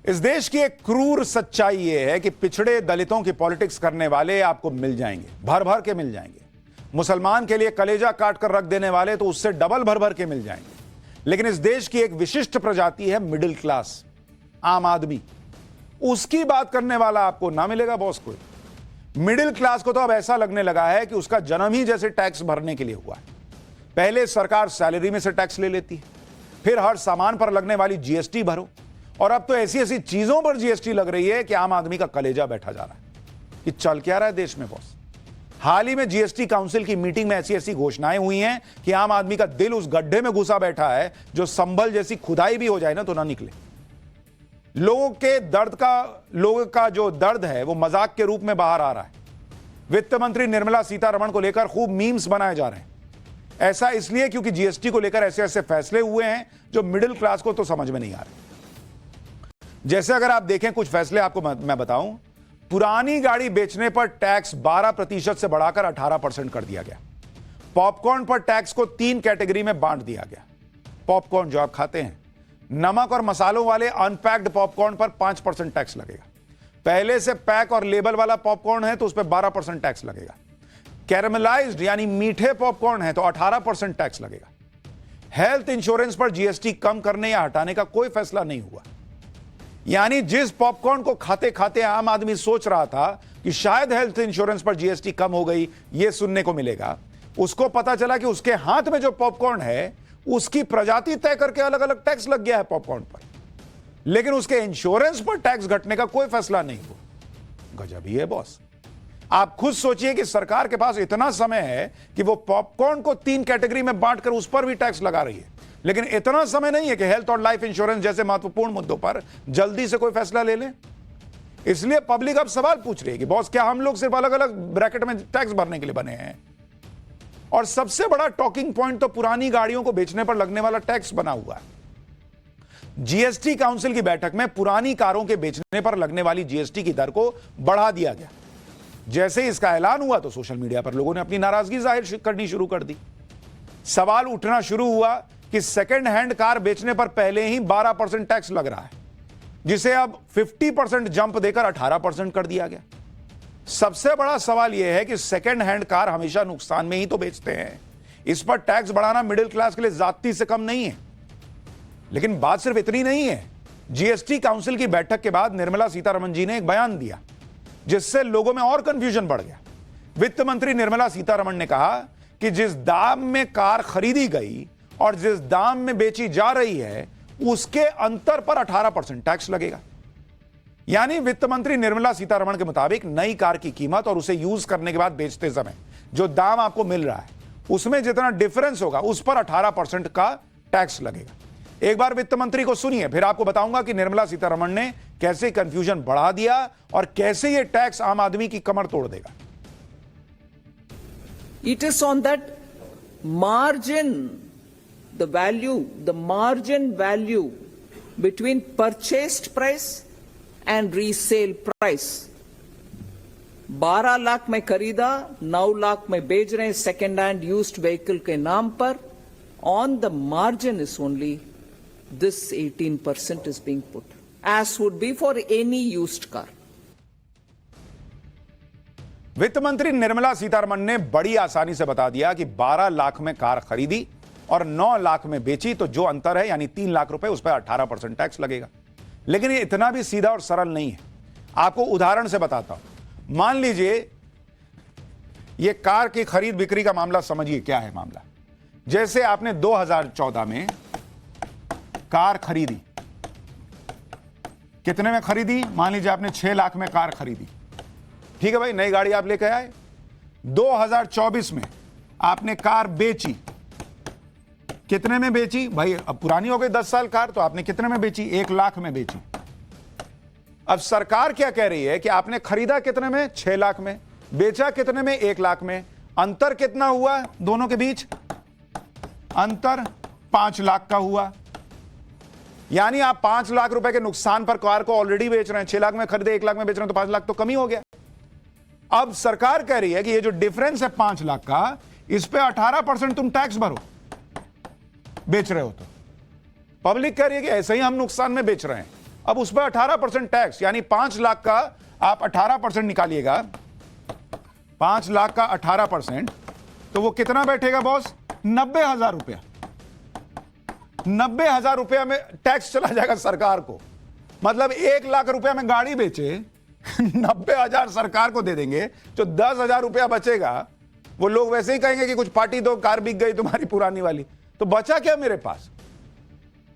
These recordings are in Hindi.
इस देश की एक क्रूर सच्चाई यह है कि पिछड़े दलितों की पॉलिटिक्स करने वाले आपको मिल जाएंगे, भर भर के मिल जाएंगे। मुसलमान के लिए कलेजा काट कर रख देने वाले तो उससे डबल भर भर के मिल जाएंगे। लेकिन इस देश की एक विशिष्ट प्रजाति है मिडिल क्लास, आम आदमी। उसकी बात करने वाला आपको ना मिलेगा बॉस कोई। मिडिल क्लास को तो अब ऐसा लगने लगा है कि उसका जन्म ही जैसे टैक्स भरने के लिए हुआ है। पहले सरकार सैलरी में से टैक्स ले लेती है, फिर हर सामान पर लगने वाली जीएसटी भरो, और अब तो ऐसी ऐसी चीजों पर जीएसटी लग रही है कि आम आदमी का कलेजा बैठा जा रहा है कि चल क्या रहा है देश में बॉस। हाल ही में जीएसटी काउंसिल की मीटिंग में ऐसी ऐसी घोषणाएं हुई हैं कि आम आदमी का दिल उस गड्ढे में घुसा बैठा है जो संभल जैसी खुदाई भी हो जाए ना तो ना निकले। लोगों का जो दर्द है वो मजाक के रूप में बाहर आ रहा है। वित्त मंत्री निर्मला सीतारमण को लेकर खूब मीम्स बनाए जा रहे हैं। ऐसा इसलिए क्योंकि जीएसटी को लेकर ऐसे ऐसे फैसले हुए हैं जो मिडिल क्लास को तो समझ में नहीं आ रहे। जैसे अगर आप देखें कुछ फैसले आपको मैं बताऊं, पुरानी गाड़ी बेचने पर टैक्स 12% से बढ़ाकर 18% कर दिया गया। पॉपकॉर्न पर टैक्स को 3 कैटेगरी में बांट दिया गया। पॉपकॉर्न जो आप खाते हैं, नमक और मसालों वाले अनपैक्ड पॉपकॉर्न पर 5% टैक्स लगेगा। पहले से पैक और लेबल वाला पॉपकॉर्न है तो उस पर 12% टैक्स लगेगा। कैरेमलाइज्ड यानी मीठे पॉपकॉर्न है तो 18% टैक्स लगेगा। हेल्थ इंश्योरेंस पर जीएसटी कम करने या हटाने का कोई फैसला नहीं हुआ। यानी जिस पॉपकॉर्न को खाते खाते आम आदमी सोच रहा था कि शायद हेल्थ इंश्योरेंस पर जीएसटी कम हो गई, यह सुनने को मिलेगा, उसको पता चला कि उसके हाथ में जो पॉपकॉर्न है उसकी प्रजाति तय करके अलग अलग टैक्स लग गया है पॉपकॉर्न पर, लेकिन उसके इंश्योरेंस पर टैक्स घटने का कोई फैसला नहीं हुआ। गजब ही है बॉस। आप खुद सोचिए कि सरकार के पास इतना समय है कि वो पॉपकॉर्न को 3 कैटेगरी में बांटकर उस पर भी टैक्स लगा रही है, लेकिन इतना समय नहीं है कि हेल्थ और लाइफ इंश्योरेंस जैसे महत्वपूर्ण मुद्दों पर जल्दी से कोई फैसला ले लें। इसलिए पब्लिक अब सवाल पूछ रही है कि बॉस क्या हम लोग सिर्फ अलग अलग ब्रैकेट में टैक्स भरने के लिए बने हैं? और सबसे बड़ा टॉकिंग पॉइंट तो पुरानी गाड़ियों को बेचने पर लगने वाला टैक्स बना हुआ है। जीएसटी काउंसिल की बैठक में पुरानी कारों के बेचने पर लगने वाली जीएसटी की दर को बढ़ा दिया गया। जैसे ही इसका ऐलान हुआ तो सोशल मीडिया पर लोगों ने अपनी नाराजगी जाहिर करनी शुरू कर दी। सवाल उठना शुरू हुआ कि सेकेंड हैंड कार बेचने पर पहले ही 12% टैक्स लग रहा है, जिसे अब 50% जंप देकर 18% कर दिया गया। सबसे बड़ा सवाल यह है कि सेकेंड हैंड कार हमेशा नुकसान में ही तो बेचते हैं। इस पर टैक्स बढ़ाना मिडिल क्लास के लिए ज्यादती से कम नहीं है। लेकिन बात सिर्फ इतनी नहीं है। जीएसटी काउंसिल की बैठक के बाद निर्मला सीतारमण जी ने एक बयान दिया जिससे लोगों में और कंफ्यूजन बढ़ गया। वित्त मंत्री निर्मला सीतारमण ने कहा कि जिस दाम में कार खरीदी गई और जिस दाम में बेची जा रही है उसके अंतर पर 18% टैक्स लगेगा। यानी वित्त मंत्री निर्मला सीतारमण के मुताबिक नई कार की कीमत और उसे यूज करने के बाद बेचते समय जो दाम आपको मिल रहा है उसमें जितना डिफरेंस होगा उस पर 18% का टैक्स लगेगा। एक बार वित्त मंत्री को सुनिए, फिर आपको बताऊंगा कि निर्मला सीतारमण ने कैसे कंफ्यूजन बढ़ा दिया और कैसे यह टैक्स आम आदमी की कमर तोड़ देगा। It is on that margin, the margin value between purchased price and resale price. 12 lakh में खरीदा, 9 लाख में बेच रहे हैं सेकेंड हैंड यूज्ड व्हीकल के नाम पर। On the margin is only this 18% is being put, as would be for any used car. वित्त मंत्री निर्मला सीतारमण ने बड़ी आसानी से बता दिया कि 12 लाख में कार खरीदी और 9 लाख में बेची तो जो अंतर है यानी 3 लाख रुपए उस पर 18% टैक्स लगेगा। लेकिन ये इतना भी सीधा और सरल नहीं है। आपको उदाहरण से बताता हूं। मान लीजिए ये कार की खरीद बिक्री का मामला समझिए क्या है मामला। जैसे आपने 2014 में कार खरीदी, कितने में खरीदी? मान लीजिए आपने 6 लाख में कार खरीदी, ठीक है भाई, नई गाड़ी आप लेकर आए। 2024 में आपने कार बेची, कितने में बेची भाई? अब पुरानी हो गई 10 साल कार, तो आपने कितने में बेची? 1 लाख में बेची। अब सरकार क्या कह रही है कि आपने खरीदा कितने में? 6 लाख में, बेचा कितने में? 1 लाख में। अंतर कितना हुआ दोनों के बीच? अंतर 5 लाख का हुआ। यानी आप 5 लाख रुपए के नुकसान पर कार को ऑलरेडी बेच रहे हैं। 6 लाख में खरीदे, 1 लाख में बेच रहे हैं, तो 5 लाख तो कमी हो गया। अब सरकार कह रही है कि ये जो डिफरेंस है 5 लाख का, इस पे 18% तुम टैक्स भरो, बेच रहे हो तो। पब्लिक कह रही है कि ऐसे ही हम नुकसान में बेच रहे हैं। अब उस पर 18% टैक्स, यानी 5 लाख का आप 18% निकालिएगा, 5 लाख का 18%, तो वो कितना बैठेगा बॉस? 90,000 रुपया। 90,000 रुपया में टैक्स चला जाएगा सरकार को। मतलब 1 लाख रुपया में गाड़ी बेचे 90,000 सरकार को दे देंगे, जो 10,000 रुपया बचेगा वो लोग वैसे ही कहेंगे कि कुछ पार्टी दो, कार बिक गई तुम्हारी पुरानी वाली, तो बचा क्या मेरे पास?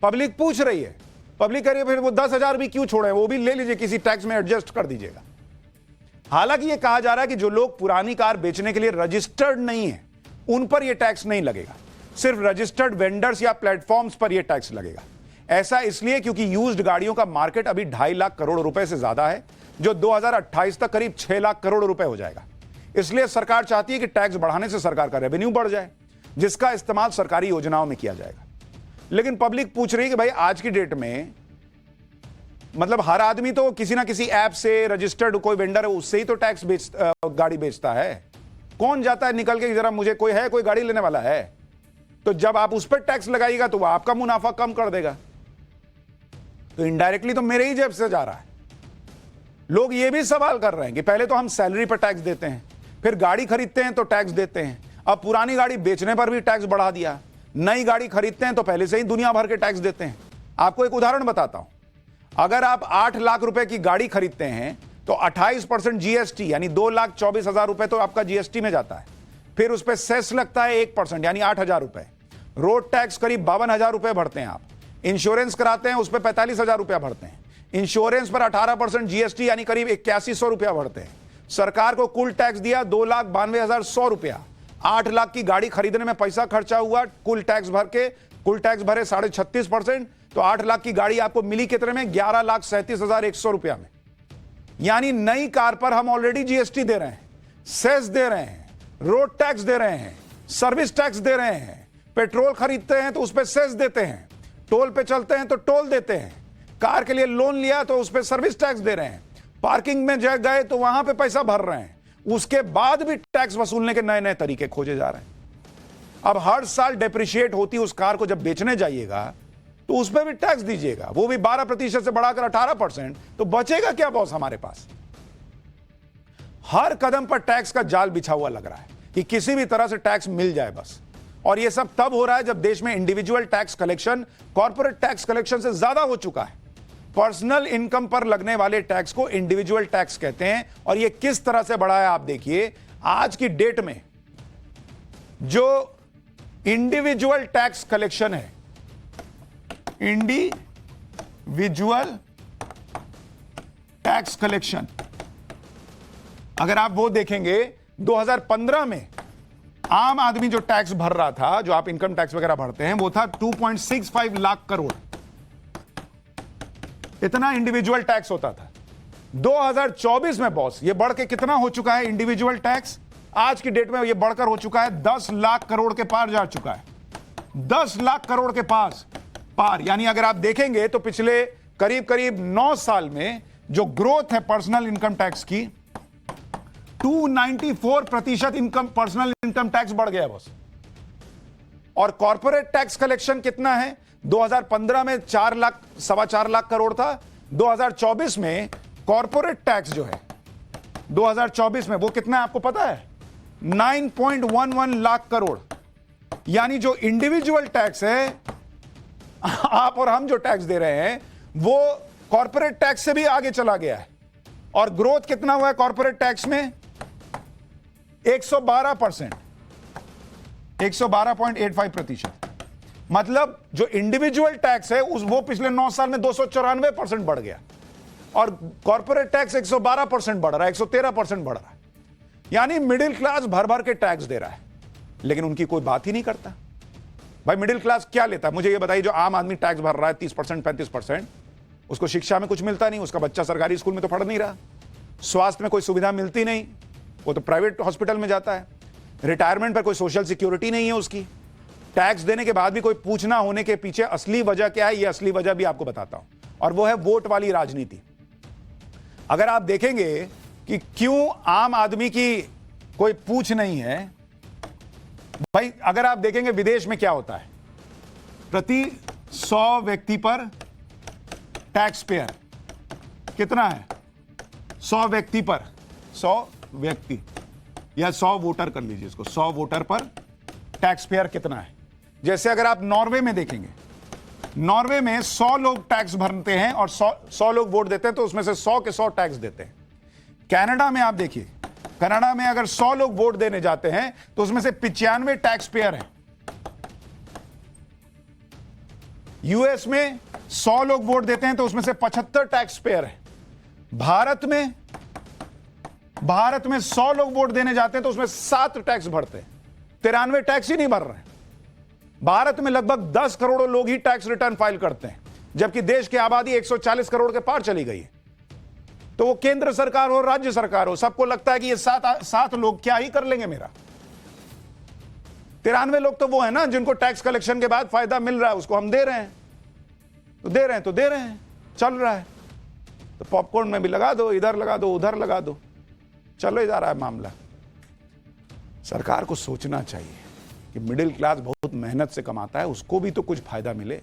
पब्लिक पूछ रही है, पब्लिक कह रही है फिर वो 10,000 भी क्यों छोड़े, वो भी ले लीजिए, किसी टैक्स में एडजस्ट कर दीजिएगा। हालांकि ये कहा जा रहा है कि जो लोग पुरानी कार बेचने के लिए रजिस्टर्ड नहीं है उन पर यह टैक्स नहीं लगेगा, सिर्फ रजिस्टर्ड वेंडर्स या प्लेटफॉर्म्स पर यह टैक्स लगेगा। ऐसा इसलिए क्योंकि यूज्ड गाड़ियों का मार्केट अभी 2.5 लाख करोड़ रुपए से ज्यादा है, जो 2028 तक करीब 6 लाख करोड़ रुपए हो जाएगा। इसलिए सरकार चाहती है कि टैक्स बढ़ाने से सरकार का रेवेन्यू बढ़ जाए, जिसका इस्तेमाल सरकारी योजनाओं में किया जाएगा। लेकिन पब्लिक पूछ रही है कि भाई आज की डेट में मतलब हर आदमी तो किसी ना किसी ऐप से रजिस्टर्ड कोई वेंडर है उससे ही तो गाड़ी बेचता है। कौन जाता है निकल के जरा मुझे कोई गाड़ी लेने वाला है, तो जब आप उस पर टैक्स लगाइएगा तो वह आपका मुनाफा कम कर देगा, तो इनडायरेक्टली तो मेरे ही जेब से जा रहा है। लोग ये भी सवाल कर रहे हैं कि पहले तो हम सैलरी पर टैक्स देते हैं, फिर गाड़ी खरीदते हैं तो टैक्स देते हैं, अब पुरानी गाड़ी बेचने पर भी टैक्स बढ़ा दिया, नई गाड़ी खरीदते हैं तो पहले से ही दुनिया भर के टैक्स देते हैं। आपको एक उदाहरण बताता हूं, अगर आप 8 लाख रुपए की गाड़ी खरीदते हैं तो 28% जीएसटी यानी 2,24,000 रुपए तो आपका जीएसटी में जाता है, फिर उस पर सेस लगता है 1% यानी 8,000 रुपए, रोड टैक्स करीब 52,000 रुपए भरते हैं आप, इंश्योरेंस कराते हैं उस पर 45,000 रुपया भरते हैं, इंश्योरेंस पर 18% जीएसटी यानी करीब 8100 रुपया भरते हैं। सरकार को कुल टैक्स दिया 2,92,100 रुपया। 8 लाख की गाड़ी खरीदने में पैसा खर्चा हुआ, कुल टैक्स भरे 36.5%, तो 8 लाख की गाड़ी आपको मिली कितने में? 11,37,100 रुपया में। यानी नई कार पर हम ऑलरेडी जीएसटी दे रहे हैं, सेस दे रहे हैं, रोड टैक्स दे रहे हैं, सर्विस टैक्स दे रहे हैं, पेट्रोल खरीदते हैं तो उस पर सेस देते हैं, टोल पे चलते हैं तो टोल देते हैं, कार के लिए लोन लिया तो उस पर सर्विस टैक्स दे रहे हैं, पार्किंग में गए तो वहां पे पैसा भर रहे हैं, उसके बाद भी टैक्स वसूलने के नए नए तरीके खोजे जा रहे हैं। अब हर साल डेप्रिशिएट होती उस कार को जब बेचने जाइएगा तो उस पर भी टैक्स दीजिएगा, वो भी 12% से बढ़ाकर 18%, तो बचेगा क्या बॉस हमारे पास? हर कदम पर टैक्स का जाल बिछा हुआ लग रहा है कि किसी भी तरह से टैक्स मिल जाए बस। और यह सब तब हो रहा है जब देश में individual tax collection corporate tax collection से ज्यादा हो चुका है। पर्सनल इनकम पर लगने वाले टैक्स को इंडिविजुअल टैक्स कहते हैं, और यह किस तरह से बढ़ा है आप देखिए। आज की डेट में जो इंडिविजुअल टैक्स कलेक्शन है, इंडिविजुअल टैक्स कलेक्शन, अगर आप वो देखेंगे 2015 में आम आदमी जो टैक्स भर रहा था, जो आप इनकम टैक्स वगैरह भरते हैं, वो था 2.65 लाख करोड़। इतना इंडिविजुअल टैक्स होता था। 2024 में बॉस ये बढ़ के कितना हो चुका है इंडिविजुअल टैक्स? आज की डेट में ये बढ़कर हो चुका है 10 लाख करोड़ के पार जा चुका है। 10 लाख करोड़ के पार, यानी अगर आप देखेंगे तो पिछले करीब 9 साल में जो ग्रोथ है पर्सनल इनकम टैक्स की, 294% इनकम पर्सनल इनकम टैक्स बढ़ गया बॉस। और कॉर्पोरेट टैक्स कलेक्शन कितना है? 2015 में 4 लाख करोड़ था। 2024 में कॉर्पोरेट टैक्स जो है 2024 में वो कितना है आपको पता है? 9.11 लाख करोड़। यानी जो इंडिविजुअल टैक्स है, आप और हम जो टैक्स दे रहे हैं, वो कॉर्पोरेट टैक्स से भी आगे चला गया है। और ग्रोथ कितना हुआ है कॉर्पोरेट टैक्स में? 112%, 112.85%। मतलब जो इंडिविजुअल टैक्स है वो पिछले 9 साल में 294% बढ़ गया, और कॉर्पोरेट टैक्स 112% बढ़ रहा है, 113% बढ़ रहा है। यानी मिडिल क्लास भर भर के टैक्स दे रहा है, लेकिन उनकी कोई बात ही नहीं करता। भाई मिडिल क्लास क्या लेता है मुझे ये बताइए? जो आम आदमी टैक्स भर रहा है 30%, 35%, उसको शिक्षा में कुछ मिलता नहीं, उसका बच्चा सरकारी स्कूल में तो पढ़ नहीं रहा, स्वास्थ्य में कोई सुविधा मिलती नहीं, वो तो प्राइवेट हॉस्पिटल में जाता है, रिटायरमेंट पर कोई सोशल सिक्योरिटी नहीं है उसकी। टैक्स देने के बाद भी कोई पूछना होने के पीछे असली वजह क्या है, ये असली वजह भी आपको बताता हूं, और वो है वोट वाली राजनीति। अगर आप देखेंगे कि क्यों आम आदमी की कोई पूछ नहीं है, भाई अगर आप देखेंगे विदेश में क्या होता है, प्रति 100 व्यक्ति पर टैक्स पेयर कितना है? 100 व्यक्ति पर, 100 व्यक्ति या 100 वोटर कर लीजिए इसको, 100 वोटर पर टैक्स पेयर कितना है? जैसे अगर आप नॉर्वे में देखेंगे, नॉर्वे में 100 लोग टैक्स भरते हैं और 100 लोग वोट देते हैं, तो उसमें से 100 के 100 टैक्स देते हैं। कनाडा में आप देखिए, कनाडा में अगर 100 लोग वोट देने जाते हैं तो उसमें से 95 टैक्स पेयर हैं। यूएस में 100 लोग वोट देते हैं तो उसमें से 75 टैक्स पेयर हैं। भारत में 100 लोग वोट देने जाते हैं तो उसमें 7 टैक्स भरते हैं, 93 टैक्स ही नहीं भर रहे हैं। भारत में लगभग 10 करोड़ लोग ही टैक्स रिटर्न फाइल करते हैं, जबकि देश की आबादी 140 करोड़ के पार चली गई है। तो वो केंद्र सरकार हो, राज्य सरकार हो, सबको लगता है कि ये 7 लोग क्या ही कर लेंगे मेरा। 93 लोग तो वो है ना जिनको टैक्स कलेक्शन के बाद फायदा मिल रहा है, उसको हम दे रहे हैं, तो दे रहे हैं, चल रहा है। तो पॉपकॉर्न में भी लगा दो, इधर लगा दो, उधर लगा दो, चलो जा रहा है मामला। सरकार को सोचना चाहिए कि मिडिल क्लास बहुत मेहनत से कमाता है, उसको भी तो कुछ फायदा मिले।